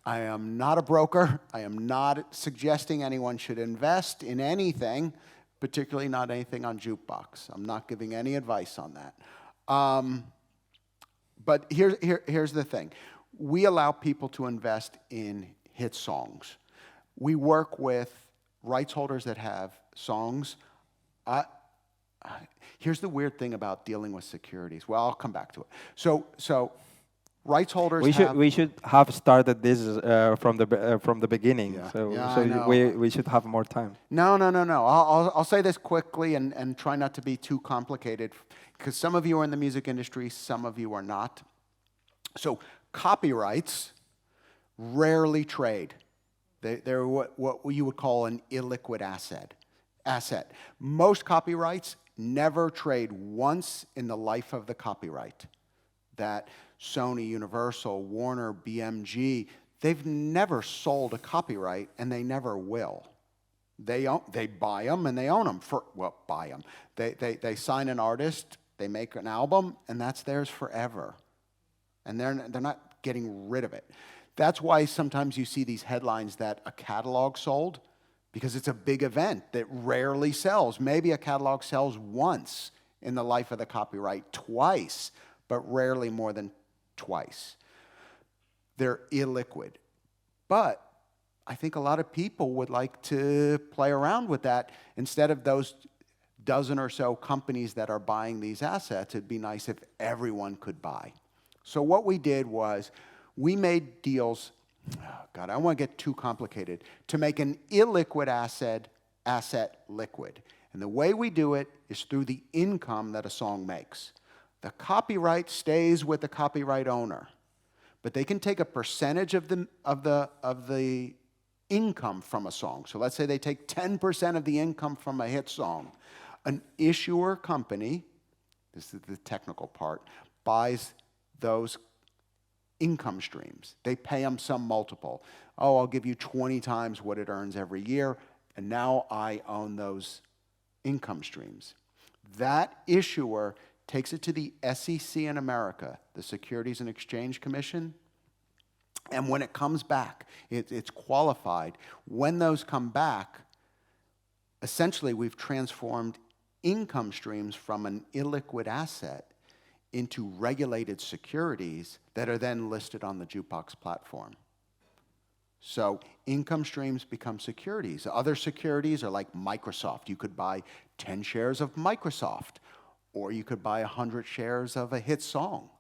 I am not a broker. I am not suggesting anyone should invest in anything, particularly not anything on Jukebox. I'm not giving any advice on that. But here's the thing. We allow people to invest in hit songs. We work with rights holders that have songs. Here's the weird thing about dealing with securities. Well, I'll come back to it. So rights holders we should have started this from the beginning. Yeah. So Yeah, we should have more time. No. I'll say this quickly and try not to be too complicated, because some of you are in the music industry, some of you are not. So copyrights rarely trade. They're what you would call an illiquid asset. Most copyrights never trade once in the life of the copyright. That Sony, Universal, Warner, BMG, they've never sold a copyright, and they never will. They buy them and they own them. Buy them. They sign an artist, they make an album, and that's theirs forever. And they're not getting rid of it. That's why sometimes you see these headlines that a catalog sold, because it's a big event that rarely sells. Maybe a catalog sells once in the life of the copyright, twice, but rarely more than twice. They're illiquid. But I think a lot of people would like to play around with that. Instead of those dozen or so companies that are buying these assets, it'd be nice if everyone could buy. So what we did was we made deals, I don't want to get too complicated, to make an illiquid asset liquid. And the way we do it is through the income that a song makes. The copyright stays with the copyright owner, but they can take a percentage of the income from a song. So let's say they take 10% of the income from a hit song. An issuer company, this is the technical part, buys those income streams. They pay them some multiple. Oh, I'll give you 20 times what it earns every year, and now I own those income streams. That issuer takes it to the SEC in America, the Securities and Exchange Commission, and when it comes back, it's qualified. When those come back, essentially we've transformed income streams from an illiquid asset into regulated securities that are then listed on the Jukebox platform. So income streams become securities. Other securities are like Microsoft. You could buy 10 shares of Microsoft, or you could buy 100 shares of a hit song.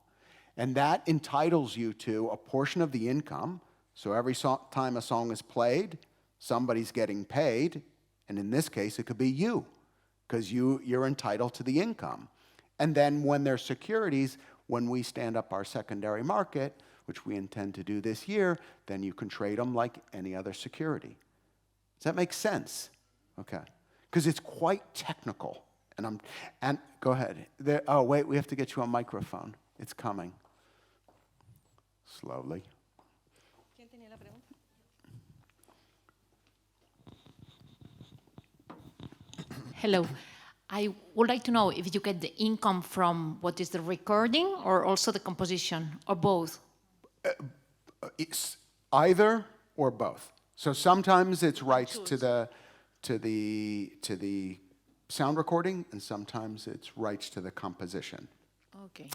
And that entitles you to a portion of the income. So every time a song is played, somebody's getting paid. And in this case, it could be you, because you're entitled to the income. And then when there's securities, when we stand up our secondary market, which we intend to do this year, then you can trade them like any other security. Does that make sense? Okay. Because it's quite technical. And go ahead. Oh, wait, we have to get you a microphone. It's coming. Slowly. Hello. I would like to know if you get the income from what is the recording or also the composition, or both? It's either or both. So sometimes it's rights to the sound recording, and sometimes it's rights to the composition. Okay.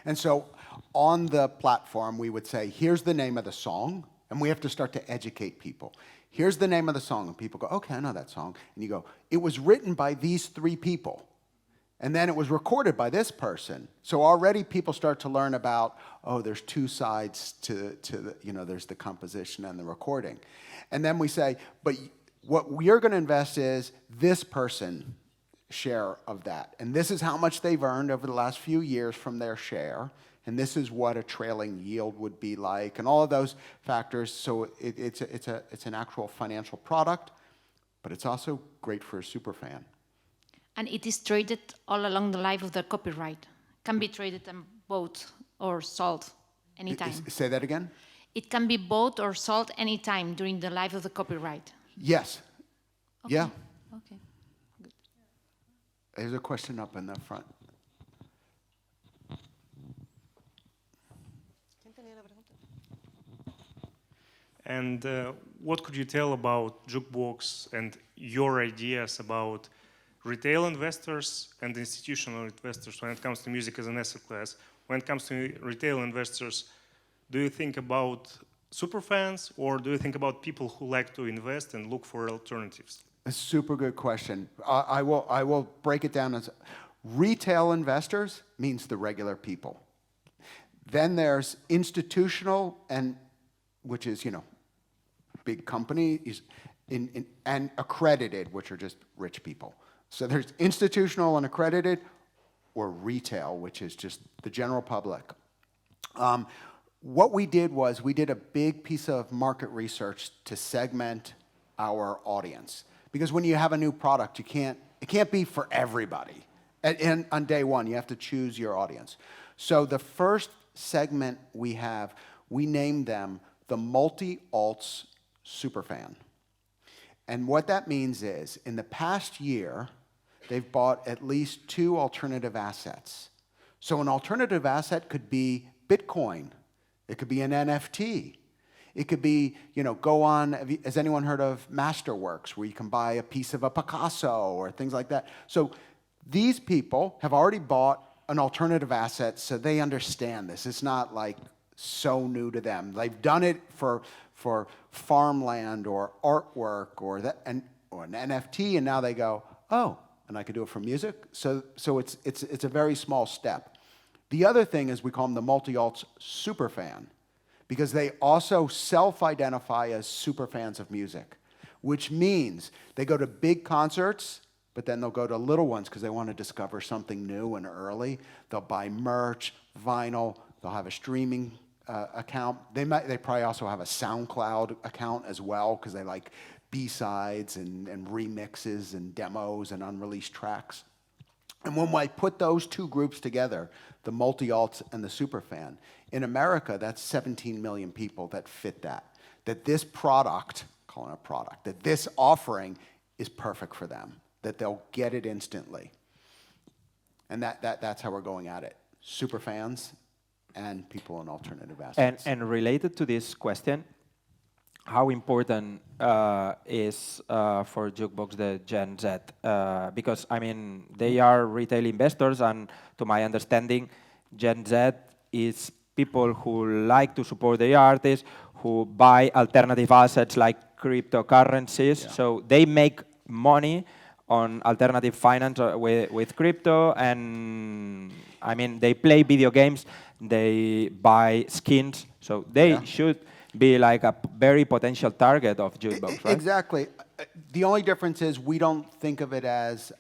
And so on the platform, we would say, here's the name of the song, and we have to start to educate people. Here's the name of the song, and people go, okay, I know that song. And you go, it was written by these 3 people, and then it was recorded by this person. So already people start to learn about, oh, there's 2 sides to the, there's the composition and the recording. And then we say, but what we're going to invest is this person share of that. And this is how much they've earned over the last few years from their share. And this is what a trailing yield would be like, and all of those factors. So it's an actual financial product, but it's also great for a superfan. And it is traded all along the life of the copyright. Can be traded and bought or sold anytime. Say that again? It can be bought or sold anytime during the life of the copyright. Yes. Okay. Yeah. Okay. Good. There's a question up in the front. And what could you tell about Jukebox and your ideas about retail investors and institutional investors when it comes to music as an asset class? When it comes to retail investors, do you think about superfans, or do you think about people who like to invest and look for alternatives? A super good question. I will break it down as retail investors means the regular people. Then there's institutional, and which is, big companies, and accredited, which are just rich people. So there's institutional and accredited, or retail, which is just the general public. What we did was we did a big piece of market research to segment our audience. Because when you have a new product, it can't be for everybody. And on day one, you have to choose your audience. So the first segment we have, we named them the multi-alts superfan. And what that means is, in the past year, they've bought at least 2 alternative assets. So an alternative asset could be Bitcoin. It could be an NFT. It could be, go on, has anyone heard of Masterworks, where you can buy a piece of a Picasso or things like that? So these people have already bought an alternative asset, so they understand this. It's not like so new to them. They've done it for farmland or artwork or an NFT, and now they go, oh, and I could do it for music. So it's a very small step. The other thing is we call them the multi-alts superfan, because they also self-identify as superfans of music, which means they go to big concerts, but then they'll go to little ones because they want to discover something new and early. They'll buy merch, vinyl, they'll have a streaming account. They probably also have a SoundCloud account as well, because they like B-sides and remixes and demos and unreleased tracks. And when I put those 2 groups together, the multi-alts and the superfan, in America, that's 17 million people that fit that. That this product, calling it a product, that this offering is perfect for them. that they'll get it instantly. And that's how we're going at it. Super fans and people in alternative assets. And related to this question, how important is for Jukebox the Gen Z? Because, I mean, they are retail investors, and to my understanding, Gen Z is people who like to support the artists, who buy alternative assets like cryptocurrencies. So they make money on alternative finance with crypto, and I mean, they play video games, they buy skins, so they should be like a very potential target of Jukebox, right? Exactly. The only difference is we don't think of it as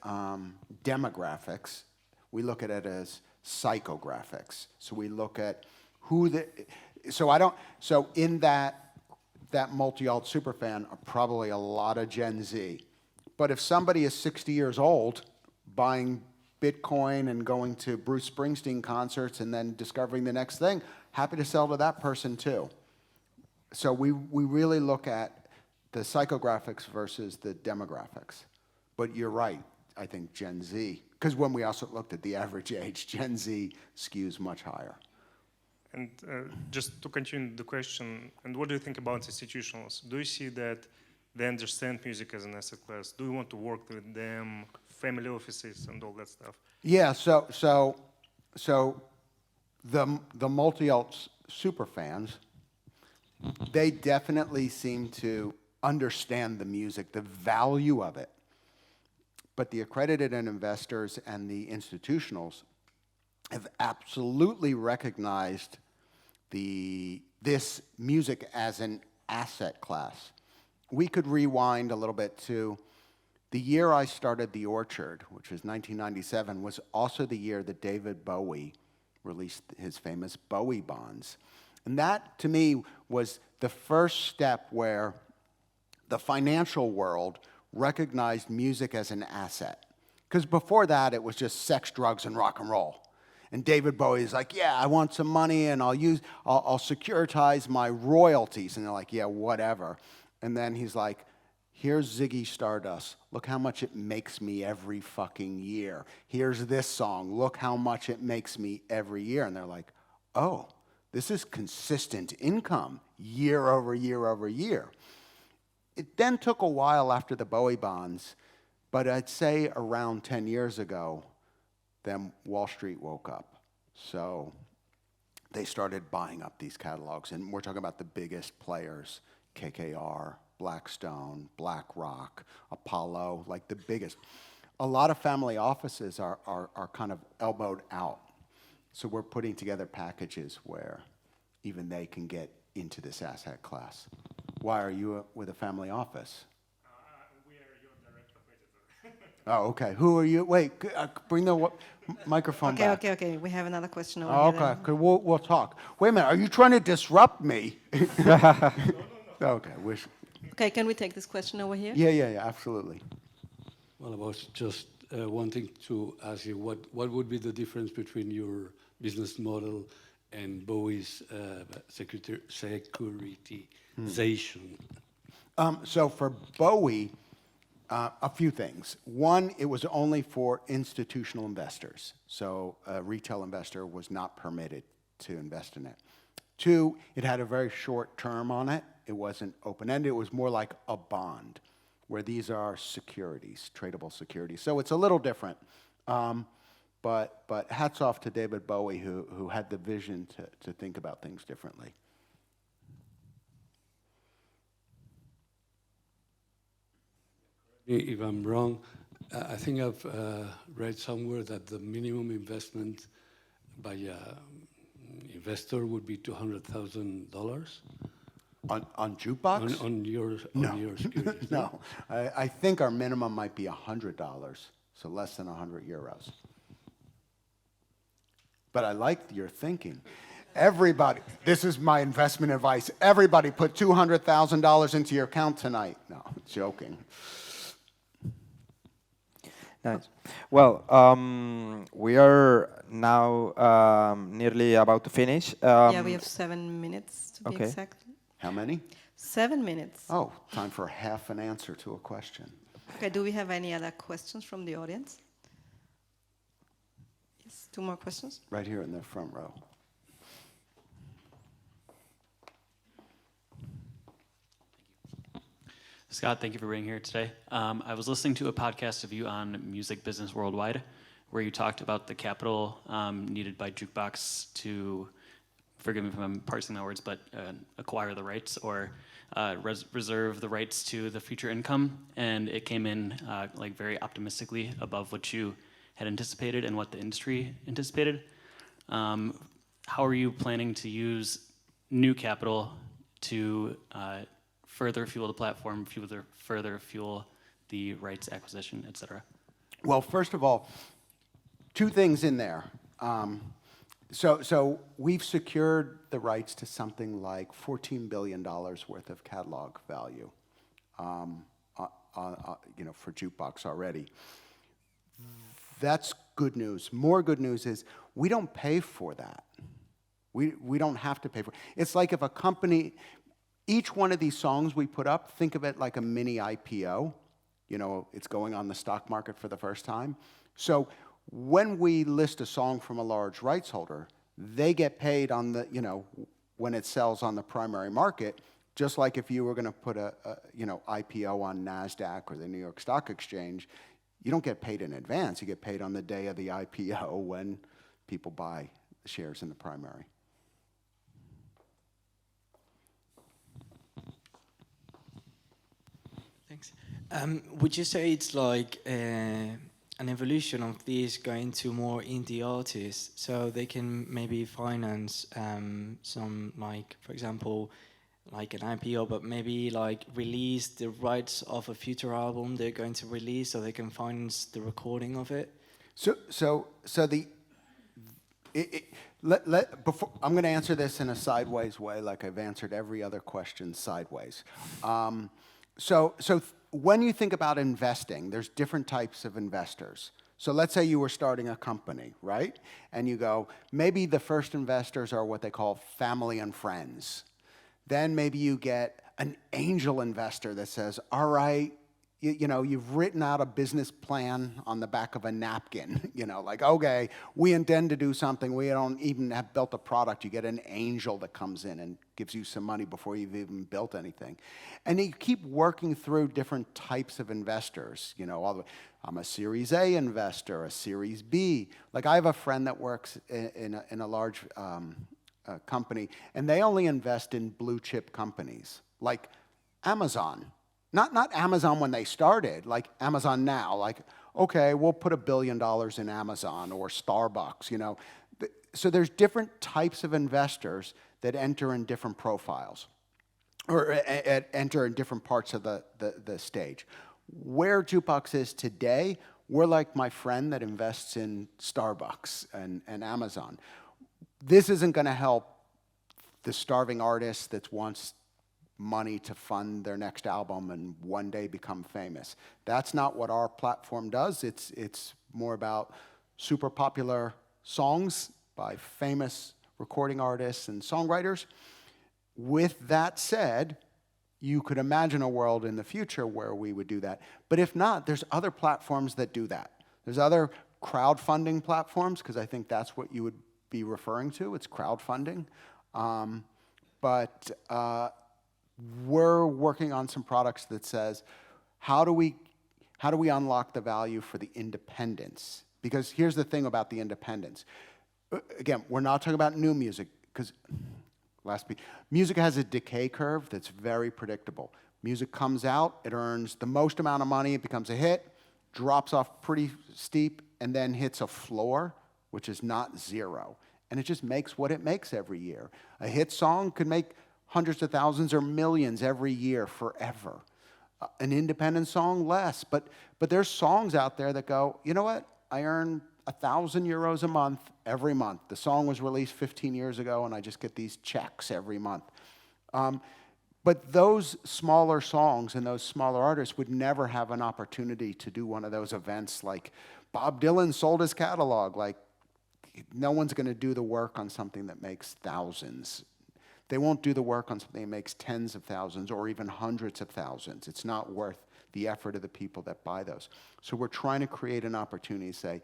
demographics. We look at it as psychographics. So we look at who the, so in that multi-alt superfan are probably a lot of Gen Z. But if somebody is 60 years old, buying Bitcoin and going to Bruce Springsteen concerts and then discovering the next thing, happy to sell to that person too. So we really look at the psychographics versus the demographics. But you're right, I think Gen Z, because when we also looked at the average age, Gen Z skews much higher. And just to continue the question, and what do you think about institutionals? Do you see that they understand music as an asset class? Do you want to work with them, family offices and all that stuff? Yeah, so the multi-alt super fans, they definitely seem to understand the music, the value of it. But the accredited investors and the institutionals have absolutely recognized this music as an asset class. We could rewind a little bit to the year I started The Orchard, which was 1997, was also the year that David Bowie released his famous Bowie bonds. And that, to me, was the first step where the financial world recognized music as an asset. Because before that, it was just sex, drugs, and rock and roll. And David Bowie's like, yeah, I want some money, and I'll securitize my royalties. And they're like, yeah, whatever. And then he's like, here's Ziggy Stardust. Look how much it makes me every fucking year. Here's this song. Look how much it makes me every year. And they're like, oh, this is consistent income year over year over year. It then took a while after the Bowie bonds, but I'd say around 10 years ago, then Wall Street woke up. So they started buying up these catalogs. And we're talking about the biggest players, KKR, Blackstone, BlackRock, Apollo, like the biggest. A lot of family offices are kind of elbowed out. So we're putting together packages where even they can get into this asset class. Why are you with a family office? We are your direct competitor. Oh, okay. Who are you? Wait, bring the microphone back. Okay. We have another question over Oh, here. okay, we'll talk. Wait a minute, are you trying to disrupt me? No. Okay, Okay, can we take this question over here? Yeah, absolutely. Well, I was just wanting to ask you what would be the difference between your business model and Bowie's securitization? So for Bowie, a few things. One, it was only for institutional investors. So a retail investor was not permitted to invest in it. Two, it had a very short term on it. It wasn't open-ended. It was more like a bond, where these are securities, tradable securities. So it's a little different. But hats off to David Bowie, who had the vision to think about things differently. If I'm wrong, I think I've read somewhere that the minimum investment by an investor would be $200,000. On jukebox? On your securities. No, I think our minimum might be $100, so less than 100 euros. But I like your thinking. Everybody, this is my investment advice. Everybody put $200,000 into your account tonight. No, joking. Nice. Well, we are now nearly about to finish. Yeah, we have 7 minutes to be exact. How many? 7 minutes. Oh, time for half an answer to a question. Okay, do we have any other questions from the audience? Yes, 2 more questions. Right here in the front row. Scott, thank you for being here today. I was listening to a podcast of you on music business worldwide, where you talked about the capital needed by Jukebox to, forgive me if I'm parsing my words, but acquire the rights or reserve the rights to the future income, and it came in like very optimistically above what you had anticipated and what the industry anticipated. How are you planning to use new capital to further fuel the platform, further fuel the rights acquisition, et cetera? Well, first of all, 2 things in there. So we've secured the rights to something like $14 billion worth of catalog value, for Jukebox already. That's good news. More good news is we don't pay for that. We don't have to pay for it. It's like if a company, each one of these songs we put up, think of it like a mini IPO. It's going on the stock market for the first time. So when we list a song from a large rights holder, they get paid on the, when it sells on the primary market, just like if you were going to put a IPO on NASDAQ or the New York Stock Exchange, you don't get paid in advance. You get paid on the day of the IPO when people buy the shares in the primary. Thanks. Would you say it's like an evolution of this going to more indie artists, so they can maybe finance some, like, for example, like an IPO, but maybe like release the rights of a future album they're going to release, so they can finance the recording of it? Before, I'm going to answer this in a sideways way, like I've answered every other question sideways. So when you think about investing, there's different types of investors. So let's say you were starting a company, right? And you go, maybe the first investors are what they call family and friends. Then maybe you get an angel investor that says, all right, you've written out a business plan on the back of a napkin, like, okay, we intend to do something. We don't even have built a product. You get an angel that comes in and gives you some money before you've even built anything. And you keep working through different types of investors, I'm a Series A investor, a Series B. Like, I have a friend that works in a large company, and they only invest in blue chip companies, like Amazon. Not Amazon when they started, like Amazon now, like, okay, we'll put $1 billion in Amazon or Starbucks, So there's different types of investors that enter in different profiles or enter in different parts of the stage. Where Jukebox is today, we're like my friend that invests in Starbucks and Amazon. This isn't going to help the starving artist that wants money to fund their next album and one day become famous. That's not what our platform does. It's more about super popular songs by famous recording artists and songwriters. With that said, you could imagine a world in the future where we would do that. But if not, there's other platforms that do that. There's other crowdfunding platforms, because I think that's what you would be referring to. It's crowdfunding. But we're working on some products that says, how do we unlock the value for the independents? Because here's the thing about the independents. Again, we're not talking about new music, because music has a decay curve that's very predictable. Music comes out, it earns the most amount of money, it becomes a hit, drops off pretty steep, and then hits a floor, which is not zero. And it just makes what it makes every year. A hit song could make hundreds of thousands or millions every year forever. An independent song, less. But there's songs out there that go, you know what? I earn 1,000 euros a month every month. The song was released 15 years ago, and I just get these checks every month. But those smaller songs and those smaller artists would never have an opportunity to do one of those events like Bob Dylan sold his catalog. Like, no one's going to do the work on something that makes thousands. They won't do the work on something that makes tens of thousands or even hundreds of thousands. It's not worth the effort of the people that buy those. So we're trying to create an opportunity to say,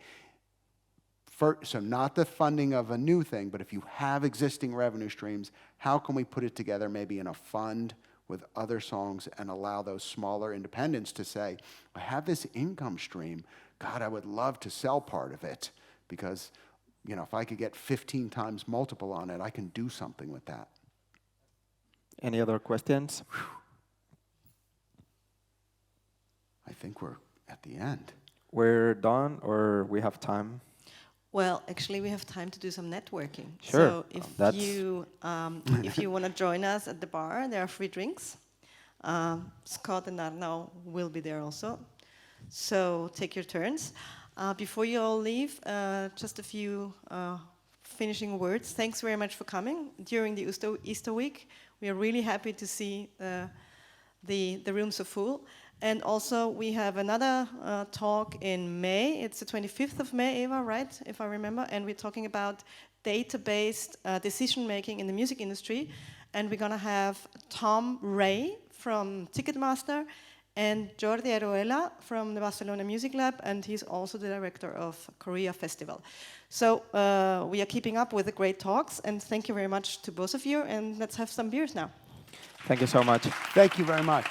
so not the funding of a new thing, but if you have existing revenue streams, how can we put it together maybe in a fund with other songs and allow those smaller independents to say, I have this income stream, God, I would love to sell part of it because, you know, if I could get 15 times multiple on it, I can do something with that. Any other questions? I think we're at the end. We're done or we have time? Well, actually, we have time to do some networking. Sure. So if you want to join us at the bar, there are free drinks. Scott and Arnau will be there also. So take your turns. Before you all leave, just a few finishing words. Thanks very much for coming during the Easter week. We are really happy to see the room so full. And also, we have another talk in May. It's the 25th of May, Eva, right? If I remember. And we're talking about data-based decision-making in the music industry. And we're going to have Tom Ray from Ticketmaster and Jordi Aruela from the Barcelona Music Lab. And he's also the director of Korea Festival. So we are keeping up with the great talks. And thank you very much to both of you. And let's have some beers now. Thank you so much. Thank you very much.